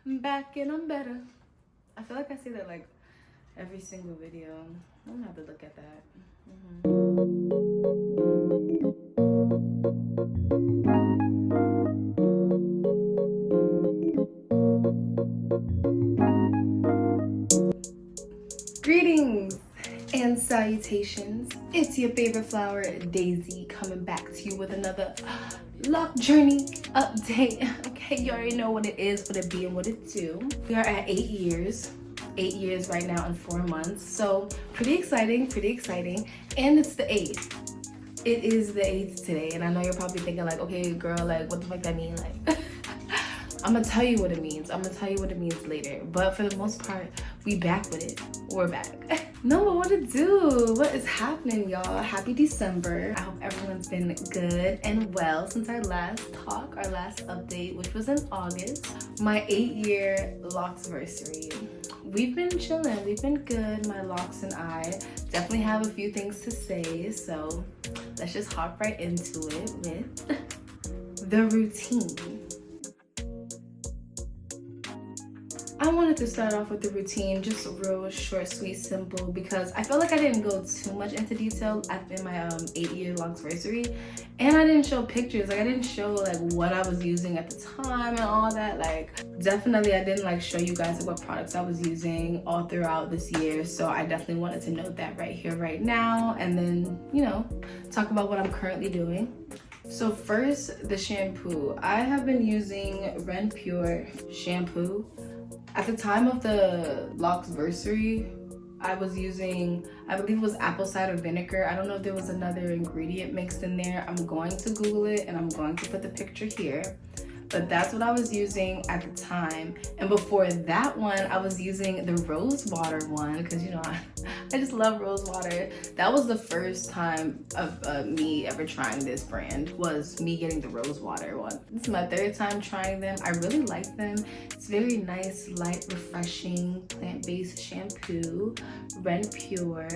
I'm back and I'm better. I feel like I say that like every single video. I'm gonna have to look at that. Greetings and salutations. It's your favorite flower, Daisy, coming back to you with another Loc Journey update. Okay, you already know what it is, what it be, and what it do. We are at 8 years. 8 years right now and 4 months. So pretty exciting. And it's the 8th. It is the 8th today. And I know you're probably thinking like, okay, girl, like what the fuck that mean? Like, I'm gonna tell you what it means. I'm gonna tell you what it means later. But for the most part, we back with it. We're back. No, but what it do? What is happening, y'all? Happy December. I hope everyone's been good and well since our last talk, our last update, which was in August. My 8-year Locsversary. We've been chilling. We've been good. My locks and I definitely have a few things to say. So let's just hop right into it with the routine. I wanted to start off with the routine, just real short, sweet, simple, because I felt like I didn't go too much into detail in my 8-year Locsversary, and I didn't show pictures. Like I didn't show like what I was using at the time and all that. Like definitely I didn't like show you guys like, what products I was using all throughout this year. So I definitely wanted to note that right here, right now, and then, you know, talk about what I'm currently doing. So first, the shampoo. I have been using Ren Pure shampoo. At the time of the Locsversary, I was using, I believe it was apple cider vinegar. I don't know if there was another ingredient mixed in there. I'm going to Google it and I'm going to put the picture here. But that's what I was using at the time. And before that one, I was using the rose water one because, you know, I just love rose water. That was the first time of me ever trying this brand, was me getting the rose water one. This is my 3rd time trying them. I really like them. It's very nice, light, refreshing, plant-based shampoo, Ren Pure.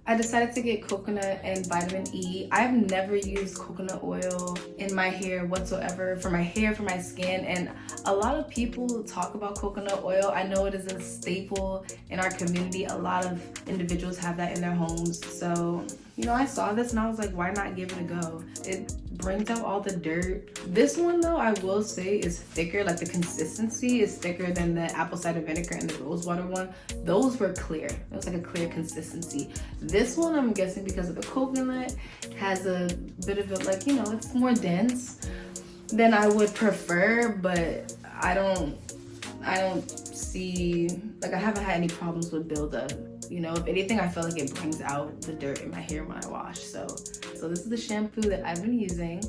I decided to get coconut and vitamin E. I've never used coconut oil in my hair whatsoever, for my hair, for my skin, and a lot of people talk about coconut oil. I know it is a staple in our community. A lot of individuals have that in their homes. So, you know, I saw this and I was like, why not give it a go? It brings out all the dirt. This one though, I will say, is thicker. Like the consistency is thicker than the apple cider vinegar and the rose water one. Those were clear. It was like a clear consistency. This one, I'm guessing because of the coconut, has a bit of a, like, you know, it's more dense than I would prefer, but I don't see, like, I haven't had any problems with buildup. You know, if anything, I feel like it brings out the dirt in my hair when I wash. So this is the shampoo that I've been using.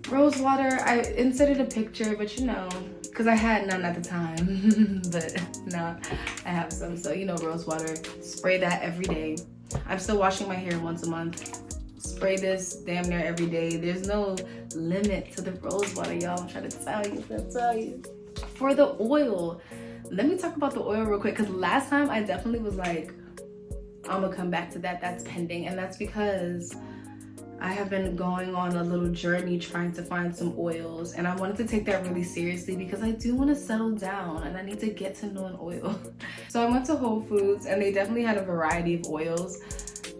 Rose water, I inserted a picture, but you know, because I had none at the time, but now I have some. So, you know, rose water, spray that every day. I'm still washing my hair once a month. Spray this damn near every day. There's no limit to the rose water, y'all. I'm trying to tell you. For the oil, let me talk about the oil real quick, because last time I definitely was like, I'm gonna come back to that. That's pending, and that's because I have been going on a little journey trying to find some oils, and I wanted to take that really seriously because I do want to settle down and I need to get to know an oil. So I went to Whole Foods and they definitely had a variety of oils,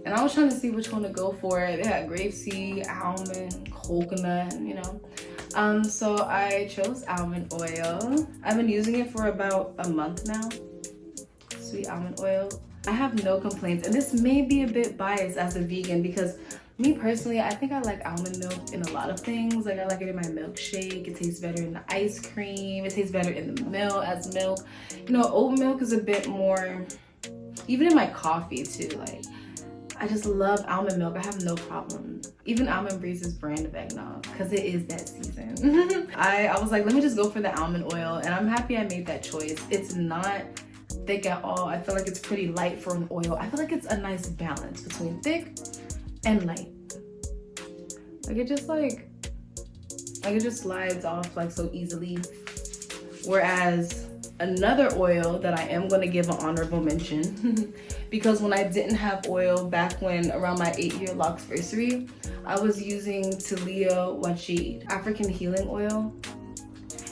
and I was trying to see which one to go for. They had grapeseed, almond, coconut, you know. So I chose almond oil. I've been using it for about a month now. Sweet almond oil. I have no complaints, and this may be a bit biased as a vegan because me personally, I think I like almond milk in a lot of things. Like I like it in my milkshake. It tastes better in the ice cream. It tastes better in the milk as milk. You know, oat milk is a bit more, even in my coffee too. Like I just love almond milk. I have no problem. Even Almond Breeze's brand of eggnog, because it is that season. I was like, let me just go for the almond oil, and I'm happy I made that choice. It's not thick at all. I feel like it's pretty light for an oil. I feel like it's a nice balance between thick and light. Like it just slides off like so easily. Whereas another oil that I am going to give an honorable mention because when I didn't have oil back when around my 8-year Locsversary, I was using Talia Wajid African healing oil.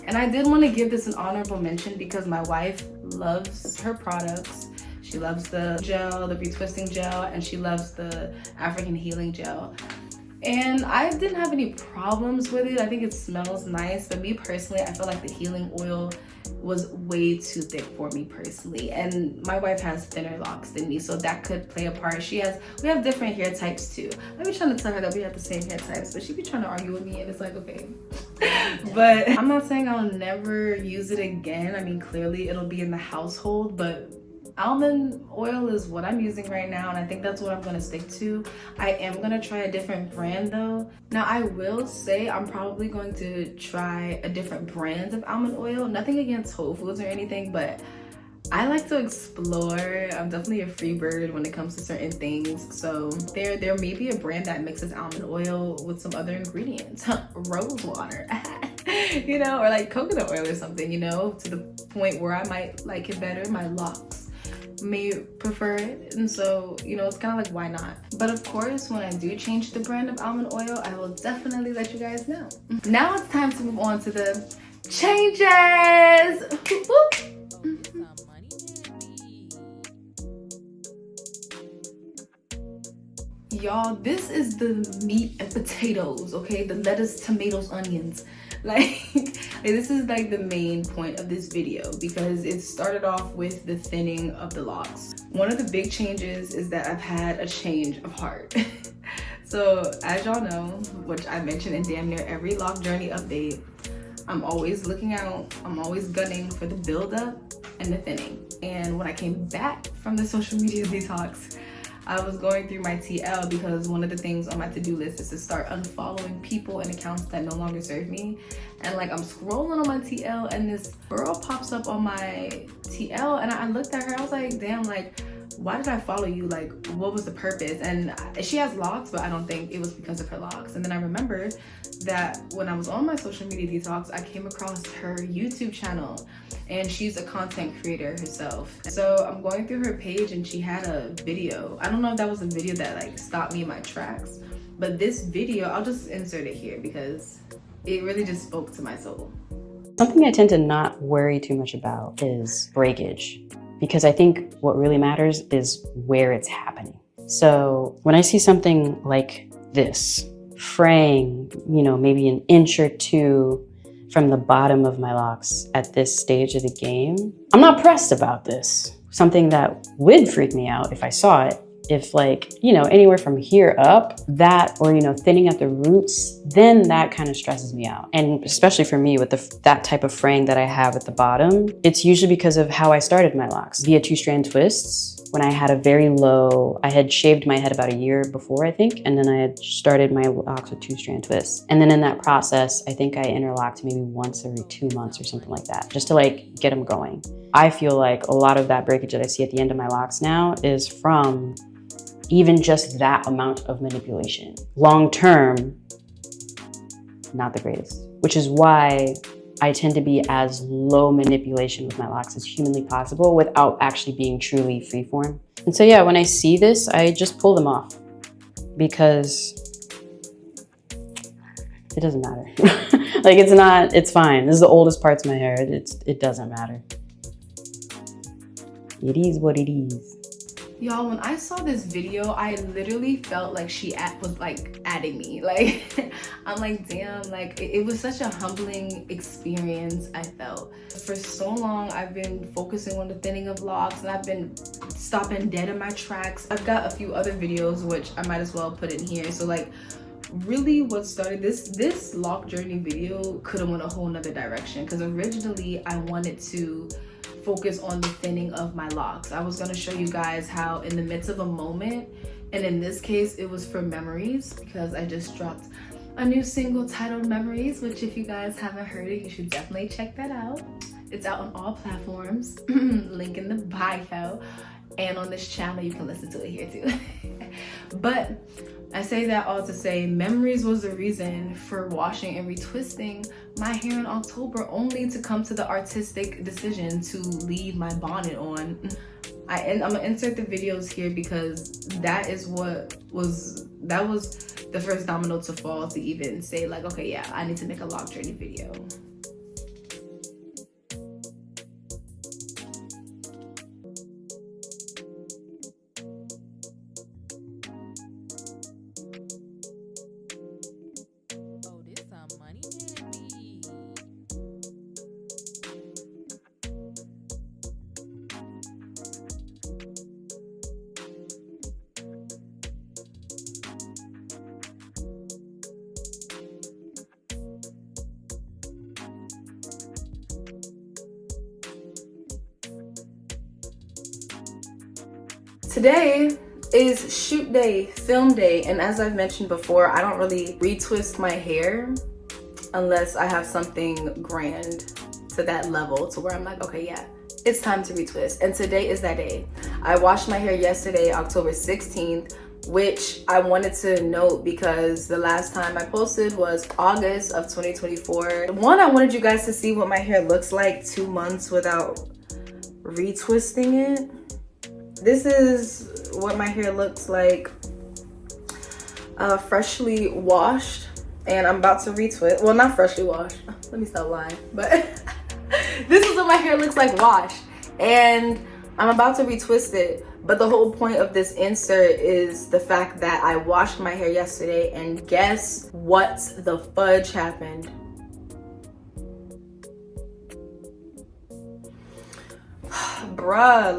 And I did want to give this an honorable mention because my wife loves her products. She loves the gel, the retwisting gel, and she loves the African healing gel. And I didn't have any problems with it. I think it smells nice, but me personally, I feel like the healing oil was way too thick for me personally. And my wife has thinner locks than me, so that could play a part. We have different hair types too. I be trying to tell her that we have the same hair types, but she be trying to argue with me, and it's like, okay. But I'm not saying I'll never use it again. I mean, clearly it'll be in the household, but almond oil is what I'm using right now, and I think that's what I'm gonna stick to. I am gonna try a different brand though. Now I will say I'm probably going to try a different brand of almond oil. Nothing against Whole Foods or anything, but I like to explore. I'm definitely a free bird when it comes to certain things. So there may be a brand that mixes almond oil with some other ingredients, rose water, you know, or like coconut oil or something, you know, to the point where I might like it better. My locks may prefer it, and so, you know, it's kind of like, why not? But of course, when I do change the brand of almond oil, I will definitely let you guys know. Now it's time to move on to the changes. Y'all, this is the meat and potatoes, okay? The lettuce, tomatoes, onions. Like this is like the main point of this video, because it started off with the thinning of the locks. One of the big changes is that I've had a change of heart. So as y'all know, which I mentioned in damn near every Loc Journey update, I'm always looking out, I'm always gunning for the buildup and the thinning. And when I came back from the social media detox, I was going through my TL because one of the things on my to-do list is to start unfollowing people and accounts that no longer serve me. And like, I'm scrolling on my TL and this girl pops up on my TL, and I looked at her, I was like, damn, like, why did I follow you? Like, what was the purpose? And she has locks, but I don't think it was because of her locks. And then I remembered that when I was on my social media detox, I came across her YouTube channel, and she's a content creator herself. So I'm going through her page, and she had a video. I don't know if that was a video that like stopped me in my tracks, but this video, I'll just insert it here because it really just spoke to my soul. Something I tend to not worry too much about is breakage, because I think what really matters is where it's happening. So when I see something like this, fraying, you know, maybe an inch or two from the bottom of my locks at this stage of the game, I'm not pressed about this. Something that would freak me out if I saw it, if like, you know, anywhere from here up, that, or, you know, thinning at the roots, then that kind of stresses me out. And especially for me with that type of fraying that I have at the bottom, it's usually because of how I started my locks, via 2-strand twists. When I had a very low, I had shaved my head about a year before, I think, and then I had started my locks with 2-strand twists. And then in that process, I think I interlocked maybe once every 2 months or something like that, just to like get them going. I feel like a lot of that breakage that I see at the end of my locks now is from even just that amount of manipulation. Long term, not the greatest, which is why I tend to be as low manipulation with my locks as humanly possible without actually being truly freeform. And so yeah, when I see this, I just pull them off because it doesn't matter. Like it's fine. This is the oldest parts of my hair. It doesn't matter. It is what it is. Y'all, when I saw this video, I literally felt like she was like adding me. Like, I'm like, damn, like it was such a humbling experience. I felt for so long I've been focusing on the thinning of locks, and I've been stopping dead in my tracks. I've got a few other videos which I might as well put in here. So like, really what started this Loc Journey video could have went a whole nother direction, because originally I wanted to focus on the thinning of my locks. I was going to show you guys how in the midst of a moment, and in this case it was for Memories, because I just dropped a new single titled Memories, which if you guys haven't heard it, you should definitely check that out. It's out on all platforms, link in the bio, and on this channel you can listen to it here too. But I say that all to say, Memories was the reason for washing and retwisting my hair in October, only to come to the artistic decision to leave my bonnet on. I'm gonna insert the videos here because that was the first domino to fall to even say like, okay, yeah, I need to make a Loc Journey video. Today is shoot day, film day, and as I've mentioned before, I don't really retwist my hair unless I have something grand to that level to where I'm like, okay, yeah, it's time to retwist. And today is that day. I washed my hair yesterday, October 16th, which I wanted to note because the last time I posted was August of 2024. One, I wanted you guys to see what my hair looks like 2 months without retwisting it. This is what my hair looks like freshly washed, and I'm about to retwist. Well, not freshly washed. Let me stop lying. But this is what my hair looks like washed, and I'm about to retwist it. But the whole point of this insert is the fact that I washed my hair yesterday, and guess what the fudge happened? Bruh.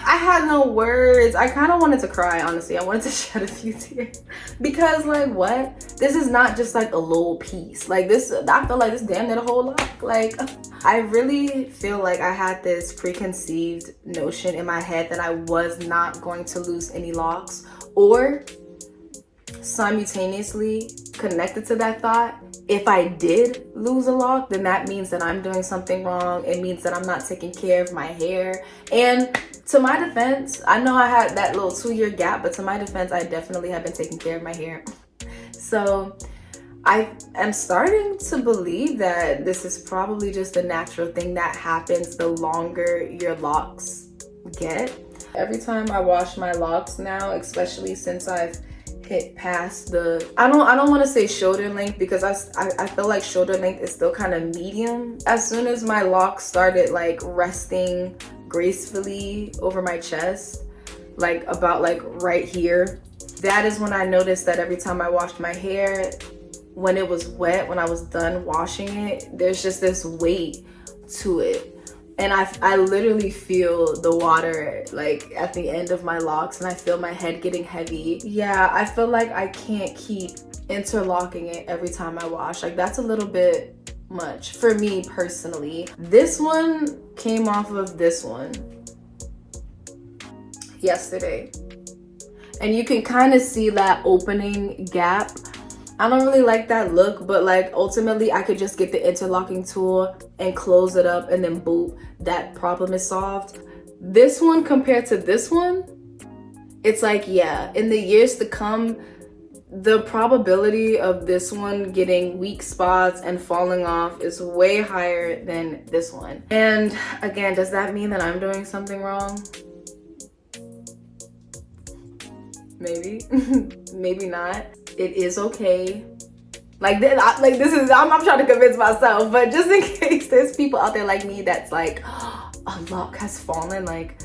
I had no words. I kind of wanted to cry, honestly. I wanted to shed a few tears because, like, what? This is not just like a little piece. Like this, I feel like this damn near the whole lock. Like, I really feel like I had this preconceived notion in my head that I was not going to lose any locks, or simultaneously connected to that thought, if I did lose a lock, then that means that I'm doing something wrong. It means that I'm not taking care of my hair. And to my defense, I know I had that little 2-year gap, but to my defense, I definitely have been taking care of my hair. So I am starting to believe that this is probably just a natural thing that happens the longer your locks get. Every time I wash my locks now, especially since I've hit past the, I don't want to say shoulder length, because I feel like shoulder length is still kind of medium. As soon as my locks started like resting gracefully over my chest, like about like right here, that is when I noticed that every time I washed my hair, when it was wet, when I was done washing it, there's just this weight to it. And I literally feel the water like at the end of my locks, and I feel my head getting heavy. Yeah, I feel like I can't keep interlocking it every time I wash. Like, that's a little bit much for me personally. This one came off of this one yesterday, and you can kind of see that opening gap. I don't really like that look, but like ultimately I could just get the interlocking tool and close it up, and then boop, that problem is solved. This one compared to this one, it's like, yeah, in the years to come, the probability of this one getting weak spots and falling off is way higher than this one. And again, does that mean that I'm doing something wrong? Maybe. Maybe not. It is okay. Like this is, I'm trying to convince myself, but just in case there's people out there like me that's like, oh, a lock has fallen, like,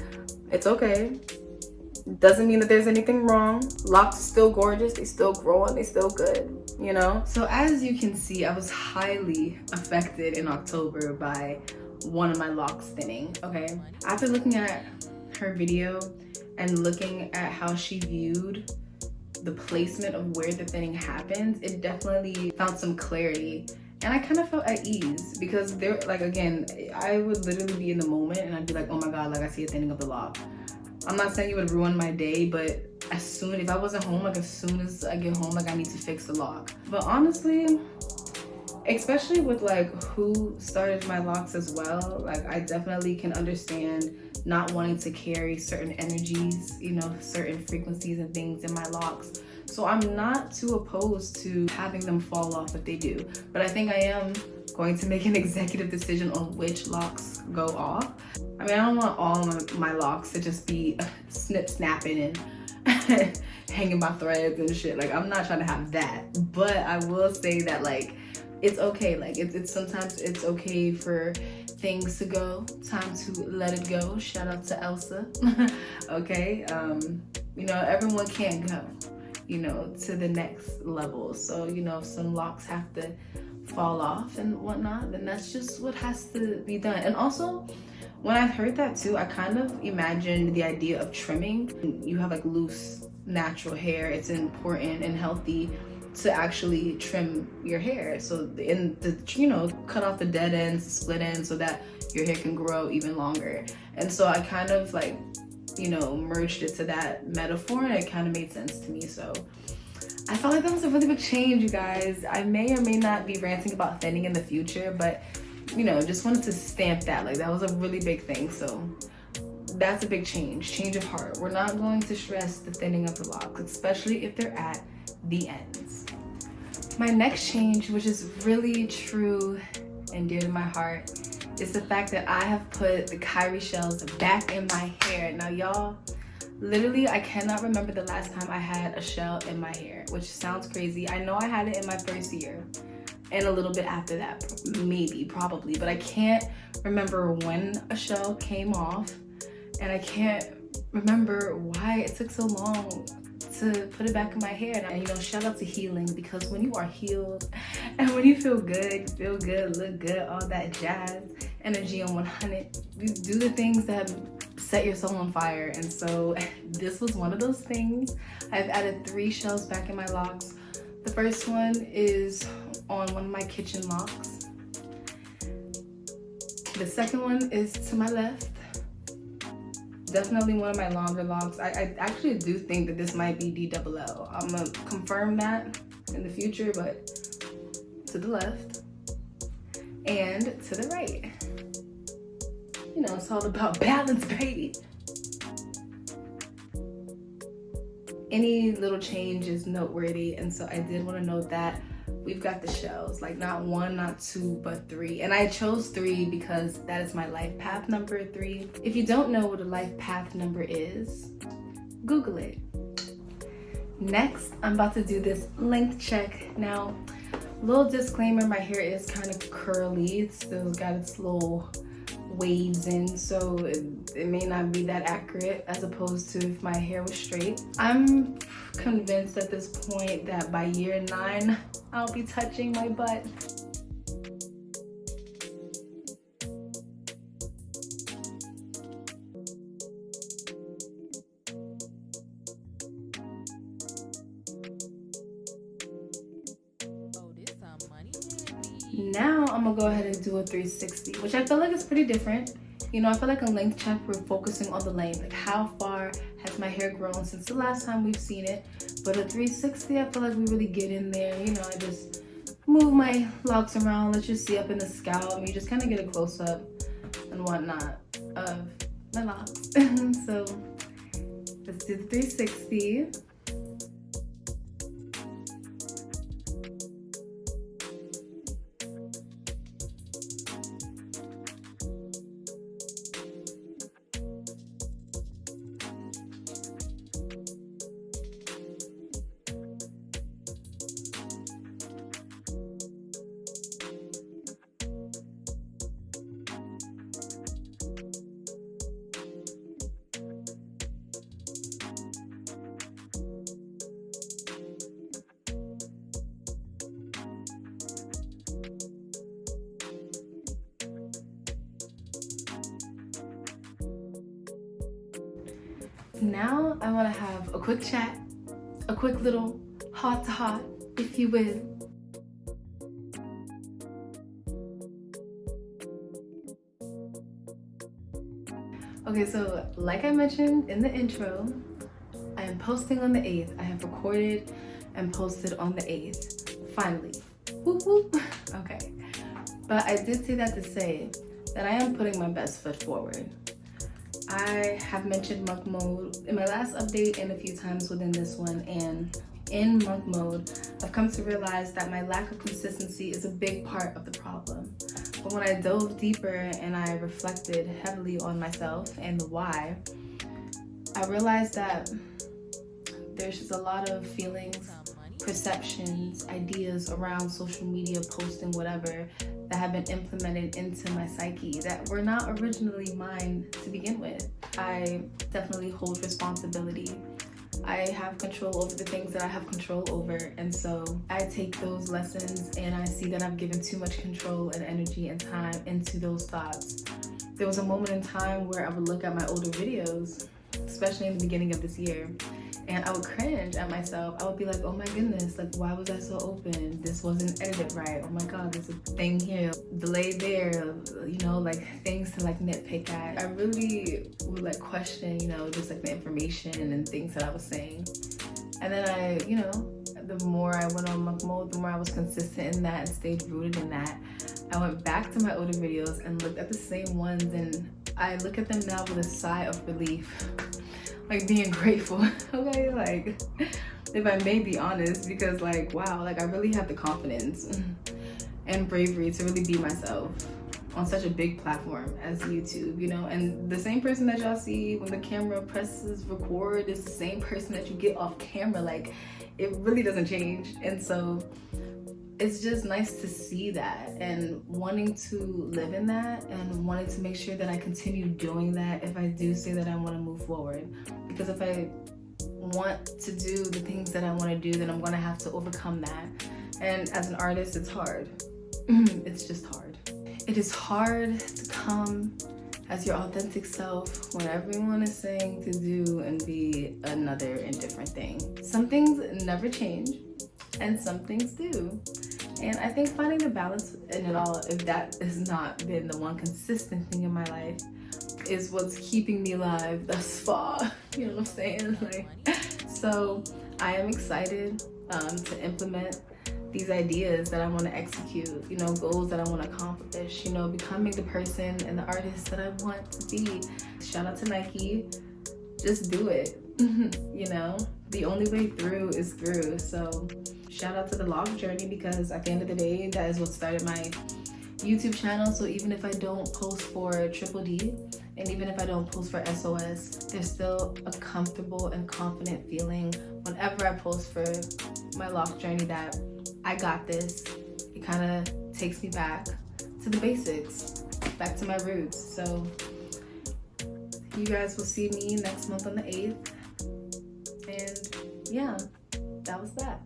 it's okay. Doesn't mean that there's anything wrong. Locks are still gorgeous, they still growing, they still good, you know? So as you can see, I was highly affected in October by one of my locks thinning, okay? After looking at her video and looking at how she viewed the placement of where the thinning happens, it definitely found some clarity, and I kind of felt at ease, because there, like, again, I would literally be in the moment and I'd be like, oh my god, like, I see a thinning of the lock. I'm not saying it would ruin my day, but if I wasn't home, like, as soon as I get home, like, I need to fix the lock. But honestly, especially with like who started my locks as well, like, I definitely can understand not wanting to carry certain energies, you know, certain frequencies and things in my locks. So I'm not too opposed to having them fall off if they do. But I think I am going to make an executive decision on which locks go off. I mean, I don't want all my locks to just be snapping and hanging by threads and shit. Like, I'm not trying to have that. But I will say that, like, it's okay. Like, it's sometimes it's okay for things to go. Time to let it go. Shout out to Elsa. Okay. You know, everyone can't go, you know, to the next level. So, you know, if some locks have to fall off and whatnot, then that's just what has to be done. And also, when I heard that too, I kind of imagined the idea of trimming. You have like loose, natural hair. It's important and healthy to actually trim your hair. So in the, cut off the dead ends, the split ends, so that your hair can grow even longer. And so I kind of like, merged it to that metaphor, and it kind of made sense to me. So I felt like that was a really big change, you guys. I may or may not be ranting about thinning in the future, but just wanted to stamp that. Like, that was a really big thing. So that's a big change of heart. We're not going to stress the thinning of the locks, especially if they're at the ends. My next change, which is really true and dear to my heart, is the fact that I have put the Kyrie shells back in my hair. Now y'all, literally I cannot remember the last time I had a shell in my hair, which sounds crazy. I know I had it in my first year and a little bit after that, maybe, probably, but I can't remember when a shell came off, and I can't remember why it took so long to put it back in my hair. And shout out to healing, because when you are healed and when you feel good, look good, all that jazz, energy on 100, you do the things that set your soul on fire. And so this was one of those things. I've added 3 shells back in my locks. The first one is on one of my kitchen locks. The second one is to my left. Definitely one of my longer locks. I actually do think that this might be DLL. I'm gonna confirm that in the future, but to the left and to the right. It's all about balance, baby. Any little change is noteworthy, and so I did want to note that we've got the shells, like not 1, not 2, but 3. And I chose 3 because that is my life path number 3. If you don't know what a life path number is, Google it. Next, I'm about to do this length check. Now, little disclaimer, my hair is kind of curly. It's still got its little waves in, so it may not be that accurate as opposed to if my hair was straight. I'm convinced at this point that by year 9, I'll be touching my butt. Now I'm gonna go ahead and do a 360, which I feel like is pretty different. I feel like a length check, we're focusing on the length, like how far has my hair grown since the last time we've seen it. But a 360, I feel like we really get in there. I just move my locks around, let you see up in the scalp, and you just kind of get a close up and whatnot of my locks. So let's do the 360. Now I want to have a quick chat, a quick little heart to heart, if you will. Okay, so like I mentioned in the intro, I am posting on the 8th. I have recorded and posted on the 8th. Finally. Whoop whoop. Okay. But I did say that to say that I am putting my best foot forward. I have mentioned monk mode in my last update and a few times within this one, and in monk mode, I've come to realize that my lack of consistency is a big part of the problem. But when I dove deeper and I reflected heavily on myself and the why, I realized that there's just a lot of feelings, perceptions, ideas around social media, posting, whatever, that have been implemented into my psyche that were not originally mine to begin with. I definitely hold responsibility. I have control over the things that I have control over, and so I take those lessons and I see that I've given too much control and energy and time into those thoughts. There was a moment in time where I would look at my older videos, especially in the beginning of this year, and I would cringe at myself. I would be like, oh my goodness, like why was I so open? This wasn't edited right. Oh my god, there's a thing here, delay there, you know, like things to like nitpick at. I really would like question, you know, just like the information and things that I was saying. And then I, you know, the more I went on monk mode, the more I was consistent in that and stayed rooted in that. I went back to my older videos and looked at the same ones, and I look at them now with a sigh of relief, like being grateful. Okay, like if I may be honest, because like wow, like I really have the confidence and bravery to really be myself on such a big platform as YouTube, you know. And the same person that y'all see when the camera presses record is the same person that you get off camera. Like it really doesn't change. And so it's just nice to see that and wanting to live in that and wanting to make sure that I continue doing that if I do say that I want to move forward. Because if I want to do the things that I want to do, then I'm going to have to overcome that. And as an artist, it's hard. It's just hard. It is hard to come as your authentic self when everyone is saying to do and be another and different thing. Some things never change and some things do. And I think finding the balance in it all, if that has not been the one consistent thing in my life, is what's keeping me alive thus far. You know what I'm saying? Like, so I am excited to implement these ideas that I want to execute, you know, goals that I want to accomplish, you know, becoming the person and the artist that I want to be. Shout out to Nike, just do it. You know, the only way through is through. So shout out to the Loc Journey, because at the end of the day, that is what started my YouTube channel. So even if I don't post for Triple D, and even if I don't post for SOS, there's still a comfortable and confident feeling whenever I post for my Loc Journey that I got this. It kind of takes me back to the basics, back to my roots. So you guys will see me next month on the 8th. And yeah, that was that.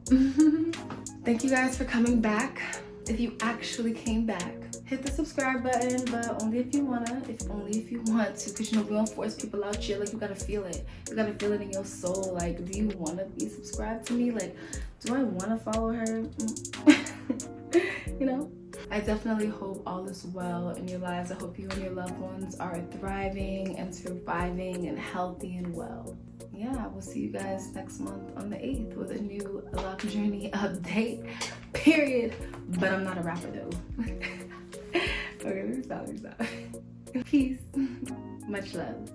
Thank you guys for coming back. If you actually came back, hit the subscribe button, but only if you wanna, only if you want to, because you know we don't force people out here. Like, you gotta feel it. You gotta feel it in your soul. Like, do you wanna be subscribed to me? Like, do I wanna follow her? You know? I definitely hope all is well in your lives. I hope you and your loved ones are thriving and surviving and healthy and well. Yeah, we'll see you guys next month on the 8th with a new Loc Journey update, period. But I'm not a rapper though. Okay, let me stop. Peace. Much love.